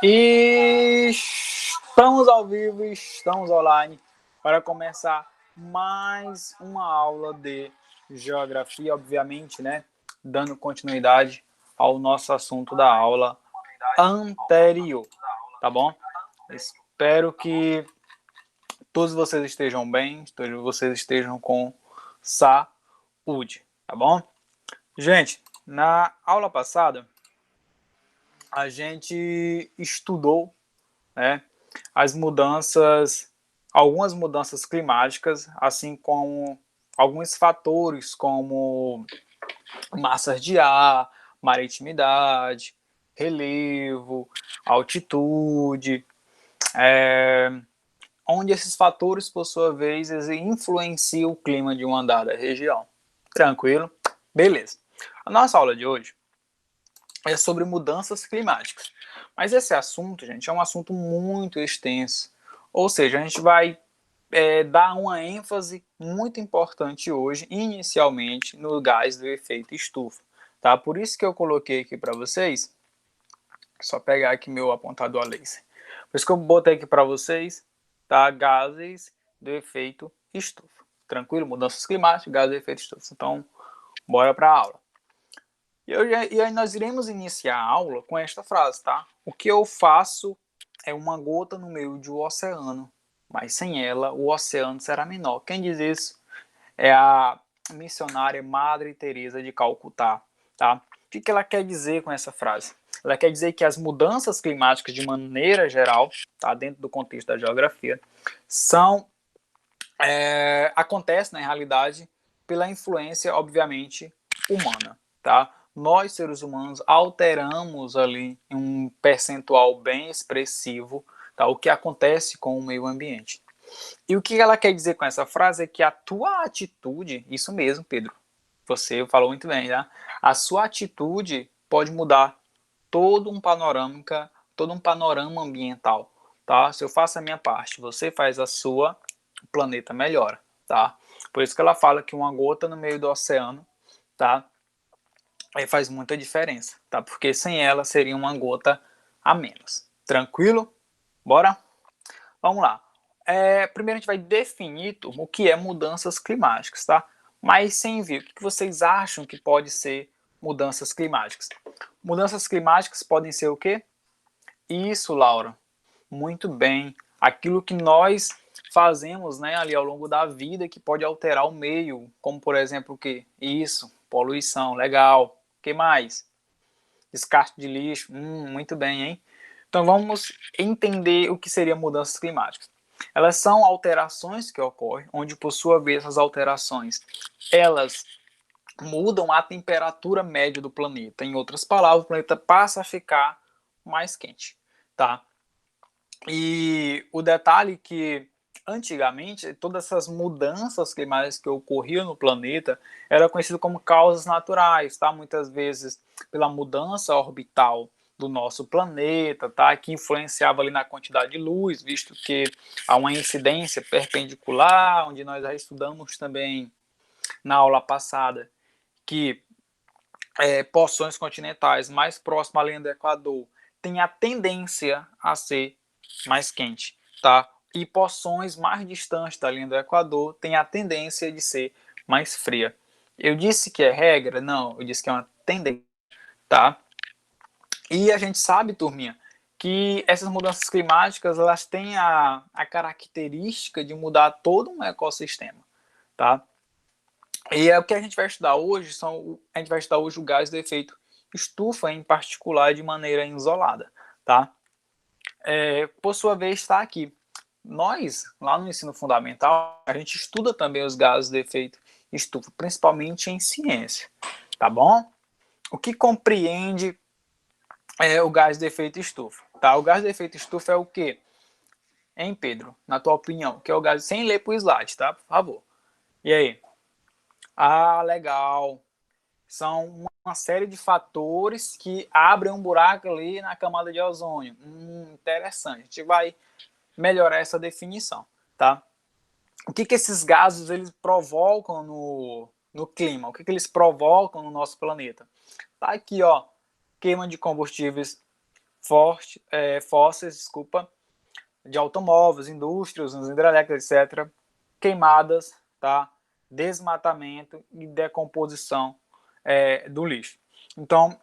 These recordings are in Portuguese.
E estamos ao vivo, estamos online para começar mais uma aula de geografia, obviamente, né? Dando continuidade ao nosso assunto da aula anterior, tá bom? Espero que todos vocês estejam bem, todos vocês estejam com saúde, tá bom? Gente, na aula passada a gente estudou, né, as mudanças, algumas mudanças climáticas, assim como alguns fatores como massas de ar, maritimidade, relevo, altitude, onde esses fatores, por sua vez, influenciam o clima de uma dada região. Tranquilo? Beleza. A nossa aula de hoje é sobre mudanças climáticas. Mas esse assunto, gente, é um assunto muito extenso. Ou seja, a gente vai dar uma ênfase muito importante hoje, inicialmente, no gás do efeito estufa. Tá? Por isso que eu coloquei aqui para vocês, só pegar aqui meu apontador a laser. Por isso que eu botei aqui para vocês, tá? Gases do efeito estufa. Tranquilo? Mudanças climáticas, gases do efeito estufa. Então, bora para a aula. E aí nós iremos iniciar a aula com esta frase, tá? O que eu faço é uma gota no meio de um oceano, mas sem ela o oceano será menor. Quem diz isso é a missionária Madre Teresa de Calcutá, tá? O que ela quer dizer com essa frase? Ela quer dizer que as mudanças climáticas de maneira geral, tá? Dentro do contexto da geografia, acontecem na realidade pela influência, obviamente, humana, tá? Nós, seres humanos, alteramos ali em um percentual bem expressivo, tá? O que acontece com o meio ambiente. E o que ela quer dizer com essa frase é que a tua atitude, isso mesmo, Pedro, você falou muito bem, tá? A sua atitude pode mudar todo um panorama ambiental, tá? Se eu faço a minha parte, você faz a sua, o planeta melhora, tá? Por isso que ela fala que uma gota no meio do oceano, tá? Aí faz muita diferença, tá? Porque sem ela seria uma gota a menos. Tranquilo? Bora? Vamos lá. Primeiro a gente vai definir, turma, o que é mudanças climáticas, tá? Mas sem ver, o que vocês acham que pode ser mudanças climáticas? Mudanças climáticas podem ser o quê? Isso, Laura. Muito bem. Aquilo que nós fazemos, né, ali ao longo da vida que pode alterar o meio, como por exemplo o quê? Isso, poluição, legal. O que mais? Descarte de lixo. Muito bem, hein? Então vamos entender o que seriam mudanças climáticas. Elas são alterações que ocorrem, onde por sua vez essas alterações, elas mudam a temperatura média do planeta. Em outras palavras, o planeta passa a ficar mais quente, tá? E o detalhe que antigamente todas essas mudanças climáticas que ocorriam no planeta eram conhecidas como causas naturais, tá? Muitas vezes pela mudança orbital do nosso planeta, tá? Que influenciava ali na quantidade de luz, visto que há uma incidência perpendicular, onde nós já estudamos também na aula passada que porções continentais mais próximas à linha do Equador têm a tendência a ser mais quente, tá? E porções mais distantes da linha do Equador têm a tendência de ser mais fria. Eu disse que é regra? Não, eu disse que é uma tendência, tá? E a gente sabe, turminha, que essas mudanças climáticas elas têm a característica de mudar todo um ecossistema, tá? E o que a gente vai estudar hoje a gente vai estudar hoje o gás do efeito estufa, em particular, de maneira isolada, tá? Por sua vez, está aqui. Nós, lá no ensino fundamental, a gente estuda também os gases de efeito estufa, principalmente em ciência, tá bom? O que compreende o gás de efeito estufa, tá? O gás de efeito estufa é o quê? Hein, Pedro? Na tua opinião, que é o gás, sem ler pro slide, tá? Por favor. E aí? Ah, legal. São uma série de fatores que abrem um buraco ali na camada de ozônio. Interessante. A gente vai melhorar essa definição, tá? O que esses gases eles provocam no clima? O que eles provocam no nosso planeta? Tá aqui, ó, queima de combustíveis fósseis, desculpa, de automóveis, indústrias, usinas hidrelétricas, etc., queimadas, tá? Desmatamento e decomposição do lixo. Então,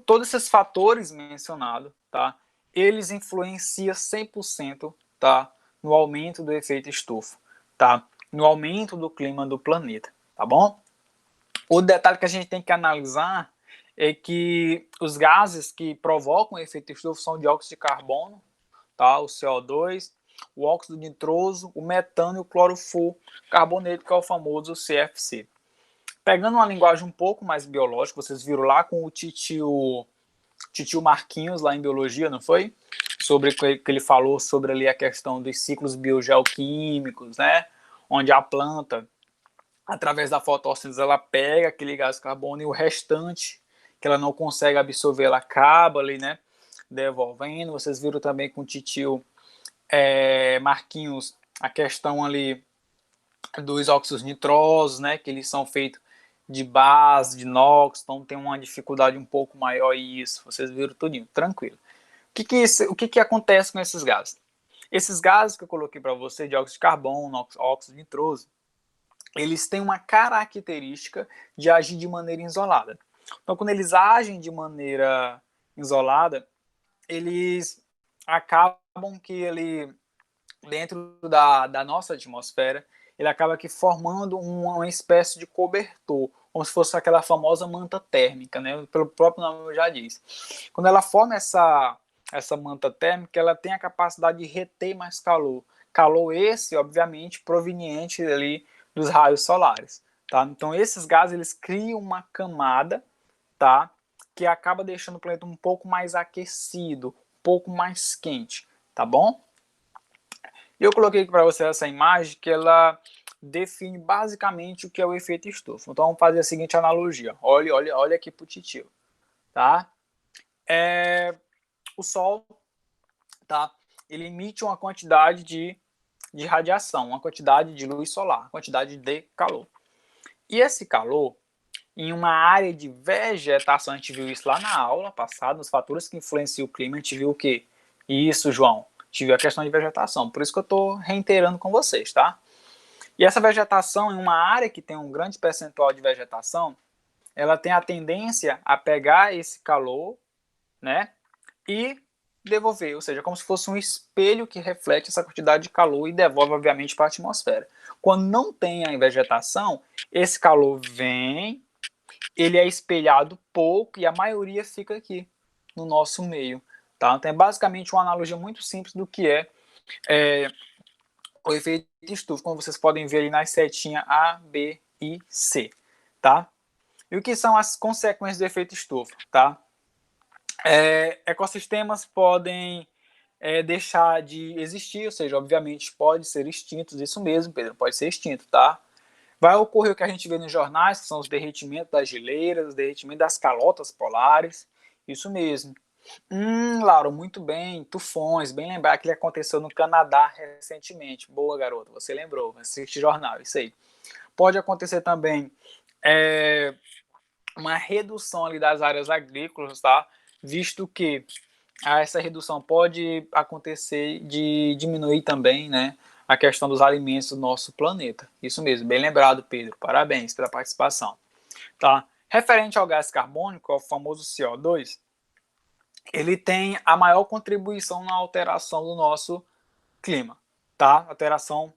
todos esses fatores mencionados, tá? Eles influenciam 100%, tá? No aumento do efeito estufa, tá? No aumento do clima do planeta, tá bom? O detalhe que a gente tem que analisar é que os gases que provocam o efeito estufa são o dióxido de carbono, tá? O CO2, o óxido nitroso, o metano e o clorofluorcarboneto, que é o famoso CFC. Pegando uma linguagem um pouco mais biológica, vocês viram lá com o titio Marquinhos, lá em biologia, não foi? Sobre que ele falou sobre ali a questão dos ciclos biogeoquímicos, né? Onde a planta, através da fotossíntese, ela pega aquele gás carbono e o restante que ela não consegue absorver, ela acaba ali, né? Devolvendo. Vocês viram também com o titio Marquinhos a questão ali dos óxidos nitrosos, né? Que eles são feitos de base, de inox, então tem uma dificuldade um pouco maior isso. Vocês viram tudinho, tranquilo. O que acontece com esses gases? Esses gases que eu coloquei para você, dióxido de carbono, óxido nitroso, eles têm uma característica de agir de maneira isolada. Então, quando eles agem de maneira isolada, eles acabam que ele, dentro da nossa atmosfera, ele acaba aqui formando uma espécie de cobertor, como se fosse aquela famosa manta térmica, né? Pelo próprio nome já diz. Quando ela forma essa manta térmica, ela tem a capacidade de reter mais calor. Calor esse, obviamente, proveniente ali dos raios solares, tá? Então esses gases eles criam uma camada, tá? Que acaba deixando o planeta um pouco mais aquecido, um pouco mais quente, tá bom? Eu coloquei aqui para você essa imagem que ela define basicamente o que é o efeito estufa. Então vamos fazer a seguinte analogia. Olha aqui para o titio, tá? O Sol, tá? Ele emite uma quantidade de radiação, uma quantidade de luz solar, uma quantidade de calor. E esse calor, em uma área de vegetação, a gente viu isso lá na aula passada, os fatores que influenciam o clima, a gente viu o quê? Isso, João. A gente viu a questão de vegetação, por isso que eu estou reiterando com vocês, tá? E essa vegetação, em uma área que tem um grande percentual de vegetação, ela tem a tendência a pegar esse calor, né, e devolver, ou seja, como se fosse um espelho que reflete essa quantidade de calor e devolve, obviamente, para a atmosfera. Quando não tem a vegetação, esse calor vem, ele é espelhado pouco e a maioria fica aqui no nosso meio, tá? Então é basicamente uma analogia muito simples do que é o efeito estufa, como vocês podem ver ali nas setinhas A, B e C, tá? E o que são as consequências do efeito estufa, tá? Ecossistemas podem deixar de existir, ou seja, obviamente pode ser extintos, isso mesmo, Pedro, pode ser extinto, tá? Vai ocorrer o que a gente vê nos jornais, que são os derretimentos das geleiras, os derretimentos das calotas polares, isso mesmo. Lauro, muito bem, tufões, bem lembrar que ele aconteceu no Canadá recentemente. Boa, garota, você lembrou, assiste jornal, isso aí. Pode acontecer também uma redução ali das áreas agrícolas, tá? Visto que essa redução pode acontecer de diminuir também, né, a questão dos alimentos do nosso planeta. Isso mesmo, bem lembrado, Pedro. Parabéns pela participação. Tá? Referente ao gás carbônico, o famoso CO2, ele tem a maior contribuição na alteração do nosso clima, tá? Alteração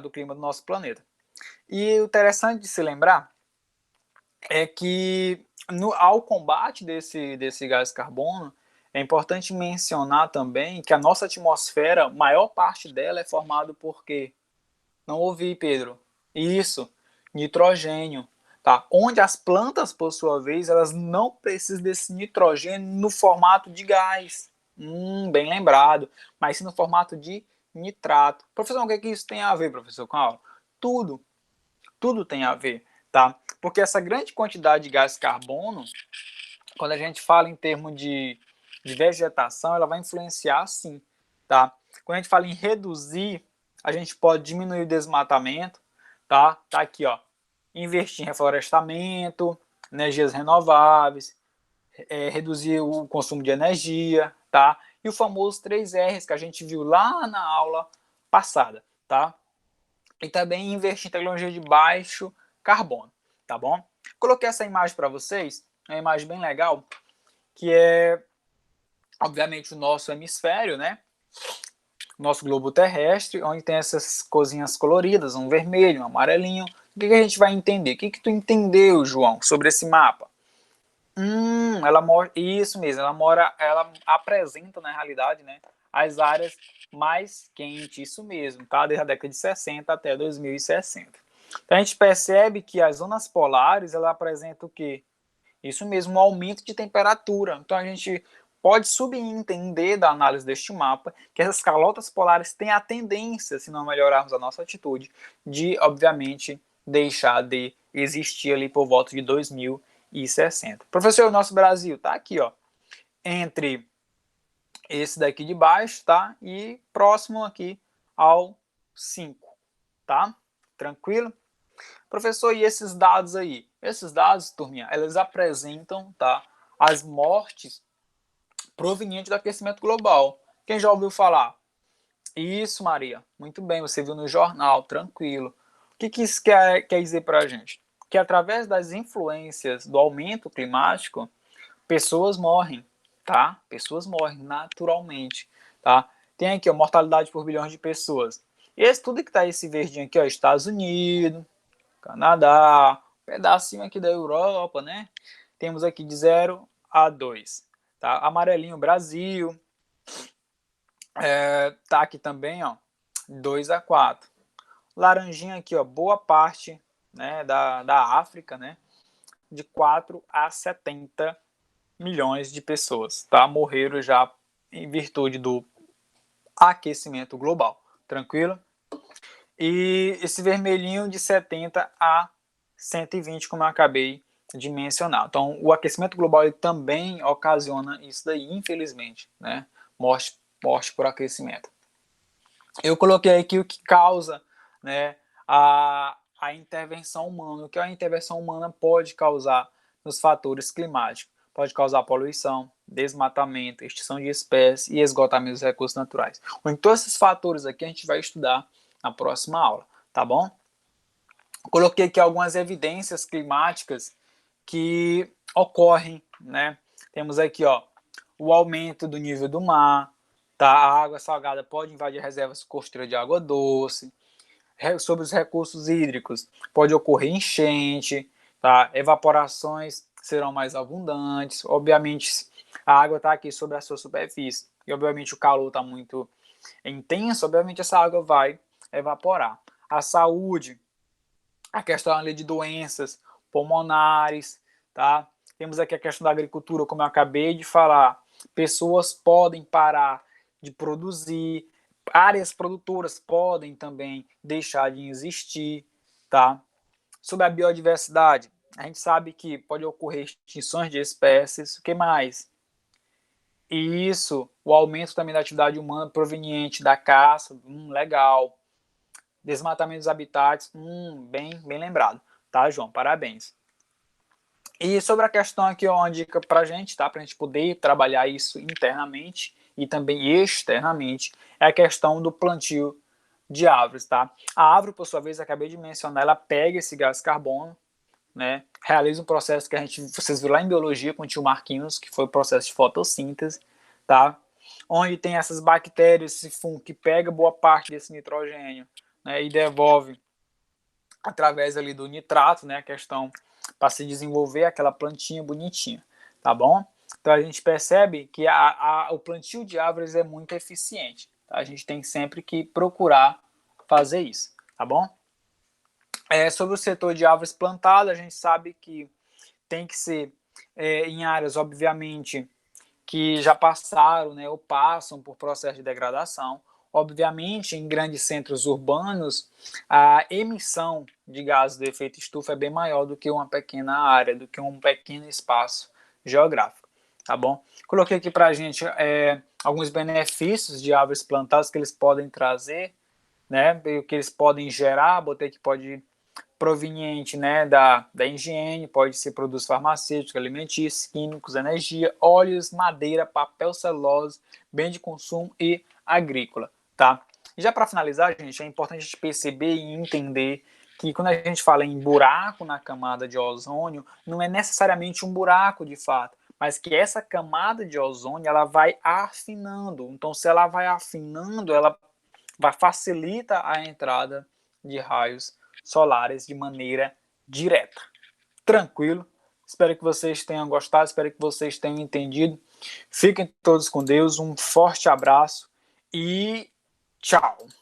do clima do nosso planeta. E o interessante de se lembrar é que ao combate desse gás carbono, é importante mencionar também que a nossa atmosfera, maior parte dela é formada por quê? Não ouvi, Pedro. Isso, nitrogênio. Tá? Onde as plantas, por sua vez, elas não precisam desse nitrogênio no formato de gás. Bem lembrado. Mas sim no formato de nitrato. Professor, o que isso tem a ver, professor, com a aula? Tudo. Tudo tem a ver. Tá? Porque essa grande quantidade de gás carbono, quando a gente fala em termos de vegetação, ela vai influenciar sim. Tá? Quando a gente fala em reduzir, a gente pode diminuir o desmatamento, tá? Tá aqui, ó. Investir em reflorestamento, energias renováveis, reduzir o consumo de energia, tá? E o famoso 3Rs que a gente viu lá na aula passada, tá? E também investir em tecnologia de baixo carbono, tá bom? Coloquei essa imagem para vocês, uma imagem bem legal, que é, obviamente, o nosso hemisfério, né? Nosso globo terrestre, onde tem essas coisinhas coloridas, um vermelho, um amarelinho. O que a gente vai entender? O que tu entendeu, João, sobre esse mapa? Ela mora, isso mesmo, ela apresenta na realidade, né, as áreas mais quentes, isso mesmo, tá? Desde a década de 60 até 2060. Então a gente percebe que as zonas polares, ela apresenta o quê? Isso mesmo, um aumento de temperatura. Então a gente pode subentender da análise deste mapa que essas calotas polares têm a tendência, se não melhorarmos a nossa atitude, de, obviamente, deixar de existir ali por volta de 2060. Professor, o nosso Brasil está aqui, ó, entre esse daqui de baixo, tá? E próximo aqui ao 5, tá? Tranquilo? Professor, e esses dados aí? Esses dados, turminha, eles apresentam, tá, as mortes provenientes do aquecimento global. Quem já ouviu falar? Isso, Maria. Muito bem, você viu no jornal, tranquilo. O que isso quer dizer para a gente? Que através das influências do aumento climático, pessoas morrem, tá? Pessoas morrem naturalmente, tá? Tem aqui a mortalidade por bilhões de pessoas. Esse tudo que tá esse verdinho aqui, ó, Estados Unidos, Canadá, um pedacinho aqui da Europa, né? Temos aqui de 0 a 2, tá? Amarelinho, Brasil, tá aqui também, ó, 2 a 4. Laranjinha aqui, ó, boa parte, né, da África, né? De 4 a 70 milhões de pessoas, tá? Morreram já em virtude do aquecimento global, tranquilo? E esse vermelhinho de 70 a 120, como eu acabei de mencionar. Então, o aquecimento global ele também ocasiona isso daí, infelizmente, né? Morte por aquecimento. Eu coloquei aqui o que causa, né, a intervenção humana. O que a intervenção humana pode causar nos fatores climáticos? Pode causar poluição, desmatamento, extinção de espécies e esgotamento dos recursos naturais. Então, todos esses fatores aqui a gente vai estudar na próxima aula, tá bom? Coloquei aqui algumas evidências climáticas que ocorrem, né? Temos aqui, ó, o aumento do nível do mar, tá? A água salgada pode invadir reservas costeiras de água doce. Sobre os recursos hídricos, pode ocorrer enchente, tá? Evaporações serão mais abundantes. Obviamente, a água está aqui sobre a sua superfície e, obviamente, o calor está muito intenso. Obviamente, essa água vai evaporar. A saúde, a questão ali de doenças pulmonares, tá? Temos aqui a questão da agricultura, como eu acabei de falar. Pessoas podem parar de produzir, áreas produtoras podem também deixar de existir, tá? Sobre a biodiversidade, a gente sabe que pode ocorrer extinções de espécies. O que mais? E isso, o aumento também da atividade humana proveniente da caça, legal. Desmatamento dos habitats, bem lembrado, tá, João? Parabéns. E sobre a questão aqui, ó, uma dica pra gente, tá? Pra gente poder trabalhar isso internamente e também externamente, é a questão do plantio de árvores, tá? A árvore, por sua vez, acabei de mencionar, ela pega esse gás carbono, né? Realiza um processo que vocês viram lá em biologia com o tio Marquinhos, que foi o processo de fotossíntese, tá? Onde tem essas bactérias, esse fungo que pega boa parte desse nitrogênio, né, e devolve através ali do nitrato, né, a questão para se desenvolver aquela plantinha bonitinha, tá bom? Então a gente percebe que o plantio de árvores é muito eficiente, tá? A gente tem sempre que procurar fazer isso, tá bom? Sobre o setor de árvores plantadas, a gente sabe que tem que ser em áreas, obviamente, que já passaram, né, ou passam por processo de degradação. Obviamente, em grandes centros urbanos, a emissão de gases do efeito estufa é bem maior do que uma pequena área, do que um pequeno espaço geográfico, tá bom? Coloquei aqui para a gente alguns benefícios de árvores plantadas que eles podem trazer, né, o que eles podem gerar, botei que pode proveniente, né, da higiene, pode ser produtos farmacêuticos, alimentícios, químicos, energia, óleos, madeira, papel, celulose, bem de consumo e agrícola, tá? E já para finalizar, gente, é importante a gente perceber e entender que quando a gente fala em buraco na camada de ozônio, não é necessariamente um buraco de fato, mas que essa camada de ozônio ela vai afinando. Então, se ela vai afinando, ela facilita a entrada de raios solares de maneira direta. Tranquilo? Espero que vocês tenham gostado, espero que vocês tenham entendido. Fiquem todos com Deus, um forte abraço e tchau!